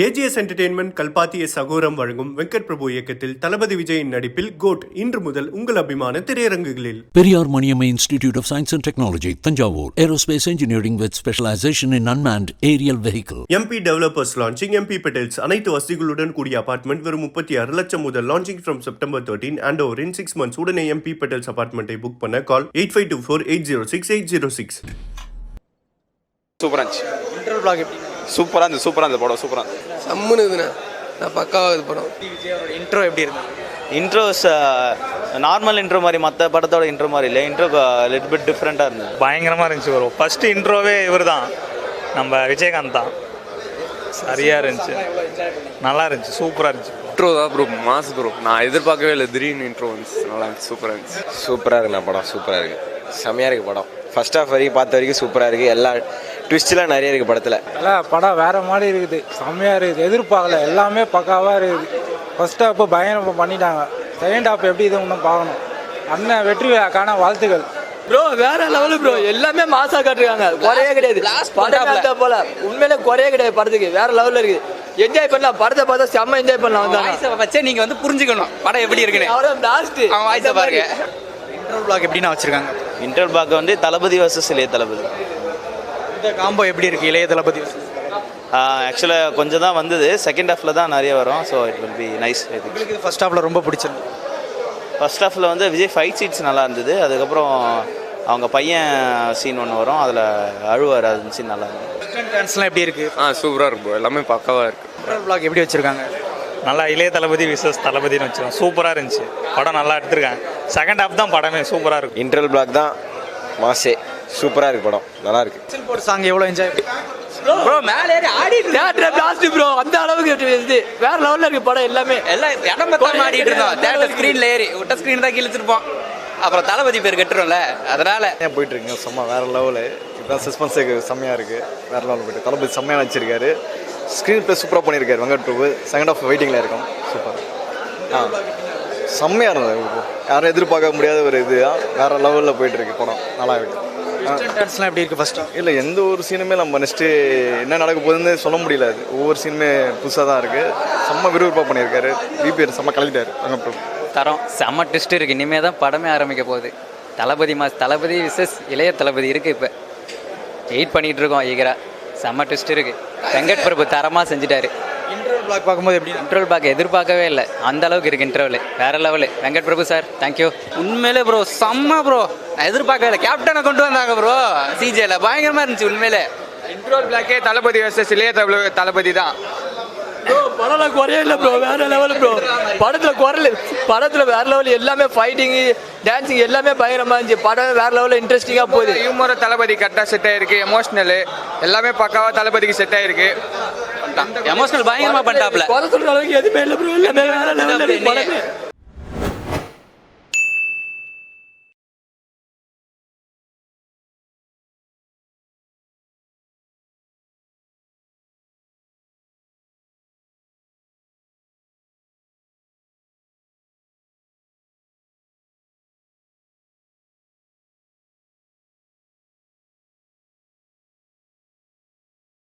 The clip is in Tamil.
ஏஜிஎஸ் என்டர்டெயின்மெண்ட் கல்பாத்தி எஸ் அகோரம் வழங்கும் வெங்கட் பிரபு இயக்கத்தில் தளபதி விஜயின் நடிப்பில் கோட் இன்று முதல் உங்கள் அபிமான திரையரங்குகளில். Periyar Maniamma Institute of Science and Technology, Thanjavur. Aerospace Engineering with specialization in unmanned aerial vehicle. MP Developers launching MP Petals அனைத்து வசதிகளுடன் கூடிய அபார்ட்மெண்ட் வெறும் 36 லட்சம் முதல் launching from September 13 and over in 6 months. உடனே MP Petals அபார்ட்மெண்ட்டை புக் பண்ண கால் 8524806806. சூப்பராக இருந்துச்சு. இன்டர்வல் பிளாக் எப்படி? சூப்பராக இருந்தது படம் சூப்பராக இருந்தது. சம்முன்னு இதுண்ணே, நான் பக்காவாக இது படம். இன்ட்ரோ எப்படி இருக்கு? இன்ட்ரோஸ் நார்மல் இன்ட்ரோ மாதிரி, மற்ற படத்தோட இன்ட்ரோ மாதிரி இல்லை. இன்ட்ரோ லிட் பிட் டிஃப்ரெண்ட்டாக இருந்தது. பயங்கரமாக இருந்துச்சு. வரும் ஃபர்ஸ்ட் இன்ட்ரோவே இவர் தான், நம்ம விஜயகாந்த் தான். சரியாக இருந்துச்சு, நல்லா இருந்துச்சு, சூப்பராக இருந்துச்சு. இன்ட்ரோ தான் ப்ரோ, மாஸ் ப்ரோ. நான் எதிர்பார்க்கவே இல்லை, திடீர்னு இன்ட்ரோ வந்துச்சு. நல்லா இருந்துச்சு, சூப்பராக இருந்துச்சு. சூப்பராக இருக்குண்ணா படம், சூப்பராக இருக்குது, செம்மையாக இருக்குது படம். ஃபர்ஸ்ட் ஹாஃப் வரைக்கும் பார்த்த வரைக்கும் சூப்பராக இருக்குது. எல்லா ட்விஸ்ட்லாம் நிறைய இருக்குது படத்தில். படம் வேறு மாதிரி இருக்குது, செம்மையாக இருக்குது. எதிர்பார்க்கல, எல்லாமே பக்காவாக இருக்குது. ஃபர்ஸ்ட் ஹாஃப் பயங்கரம் பண்ணிட்டாங்க. செகண்ட் ஹாஃப் எப்படி இது ஒன்றும் பார்க்கணும். அண்ணன் வெற்றி விழாக்கான வாழ்த்துக்கள் ப்ரோ. வேற லெவலு ப்ரோ, எல்லாமே மாசா காட்டுறாங்க, குறையே கிடையாது. படம் போல உண்மையிலே குறையே கிடையாது படத்துக்கு, வேற லெவலில் இருக்குது. என்ஜாய் பண்ணலாம், படத்தை பார்த்தா செம்ம என்ஜாய் பண்ணலாம். வச்சே நீங்கள் வந்து புரிஞ்சுக்கணும் படம் எப்படி இருக்குன்னு. அவ்வளோ லாஸ்ட் வாய்ஸை பாருங்க. இன்டர்வல் பிளாக் எப்படின்னா வச்சிருக்காங்க? இன்டர்வல் பிளாக் வந்து தளபதி வர்சஸ் இளைய தளபதி. இந்த காம்போ எப்படி இருக்குது? இளைய தளபதி ஆக்சுவலாக கொஞ்சம் தான் வந்தது, செகண்ட் ஹாஃபில் தான் நிறைய வரும். So it will be nice. உங்களுக்கு ஃபர்ஸ்ட் ஹாஃபில் ரொம்ப பிடிச்சிருந்தது. ஃபர்ஸ்ட் ஹாஃபில் வந்து விஜய் ஃபைட் சீட்ஸ் நல்லா இருந்தது. அதுக்கப்புறம் அவங்க பையன் சீன் ஒன்று வரும், அதில் அழுவார், அது சீன் நல்லா இருந்தது. டான்ஸ்லாம் எப்படி இருக்குது? சூப்பராக இருக்கும், எல்லாமே பக்காவாக இருக்குது. இன்டர்வல் பிளாக் எப்படி வச்சுருக்காங்க? நல்லா இளைய தளபதி விசஸ் தளபதினு வச்சுருக்கோம். சூப்பராக இருந்துச்சு படம், நல்லா எடுத்துருக்காங்க. செகண்ட் ஹாஃப் தான் படமே சூப்பராக இருக்கும். இன்டர்வல் பிளாக் தான் மாசே, சூப்பராக இருக்குது படம், நல்லா இருக்குது. போட்டு சாங் எவ்வளோ என்ஜாய் ப்ரோ. மேலே ஏறி ஆடி லாஸ்ட் ப்ரோ, அந்த அளவுக்கு இது வேற லெவலில் இருக்கு படம். எல்லாமே எல்லாம் இடம் பக்கம் ஆடிட்டு இருந்தோம். தேட்டர் ஸ்க்ரீனில் ஏறி விட்ட ஸ்க்ரீன் தான் கிழிச்சிருப்போம். அப்புறம் தளபதி பேர் கட்டுறோம்ல, அதனால ஏன் போயிட்டு இருக்கீங்க செம்ம வேற லெவலு. இதுதான் சஸ்பென்ஸுக்கு செம்மையாக இருக்குது, வேற லெவலில் போயிட்டு. தளபதி செம்மையாக வச்சிருக்காரு, ஸ்க்ரீன் ப்ளே சூப்பராக பண்ணியிருக்காரு. வெங்கட் பிரபு செகண்ட் ஆஃப் வெயிட்டிங்கில் இருக்கும். சூப்பர், செம்மையாக இருந்தது. யாரும் எதிர்பார்க்க முடியாத ஒரு இது வேற லெவலில் போயிட்டு இருக்கு படம், நல்லா இருக்கு. டான்ஸ்லாம் எப்படி இருக்குது? ஃபர்ஸ்ட் இல்லை, எந்த ஒரு சீனுமே நம்ம நெக்ஸ்ட்டு என்ன நடக்க போகுதுன்னு சொல்ல முடியல. அது ஒவ்வொரு சீனுமே புதுசாக தான் இருக்குது. செம்ம விறுவிறுப்பாக பண்ணியிருக்காரு. பிபிஆர் செம்ம கலக்கிட்டார் வெங்கட் பிரபு. தரம் செம்ம ட்விஸ்ட் இருக்குது. இனிமேல் தான் படமே ஆரம்பிக்க போகுது. தளபதி விசஸ் இளைய தளபதி இருக்குது. இப்போ வெயிட் பண்ணிகிட்டு இருக்கோம் ஈகரா. செம்ம ட்விஸ்ட் இருக்குது. வெங்கட் பிரபு தரமாக செஞ்சுட்டாரு. இன்டர்வல் பிளாக் பார்க்கும்போது எப்படி? இன்டர்வல் பிளாக் எதிர்பார்க்கவே இல்லை, அந்த அளவுக்கு இருக்குது இன்டர்வல். வேற level. Venkat Prabhu sir, thank you. உண்மையிலே ப்ரோ செம்ம ப்ரோ, நான் எதிர்பார்க்கவே இல்லை. கேப்டனை கொண்டு வந்தாங்க ப்ரோ சிஜேல, பயங்கரமாக இருந்துச்சு உண்மையிலே. இன்ட்ரோல் பிளாக்கே தளபதி வர்சஸ் இளைய தளபதி தான். படம் குறைய இல்லை ப்ரோ, வேற லெவலு ப்ரோ. படத்தில் வேற லெவல், எல்லாமே ஃபைட்டிங்கு டான்ஸிங் எல்லாமே பயங்கரமாக இருந்துச்சு. படம் வேற லெவலில் இன்ட்ரெஸ்டிங்காக போகுது. ஹியூமரை தளபதி கரெக்டாக செட் ஆயிருக்கு. எமோஷனலு எல்லாமே பக்காவாக தளபதிக்கு செட் ஆயிருக்கு. எமோஷனல் பயங்கரமாக பண்ணிட்டாப்ல. குறை சொல்கிற அளவுக்கு எதுவுமே இல்லை ப்ரோ, எல்லாமே வேற லெவலில்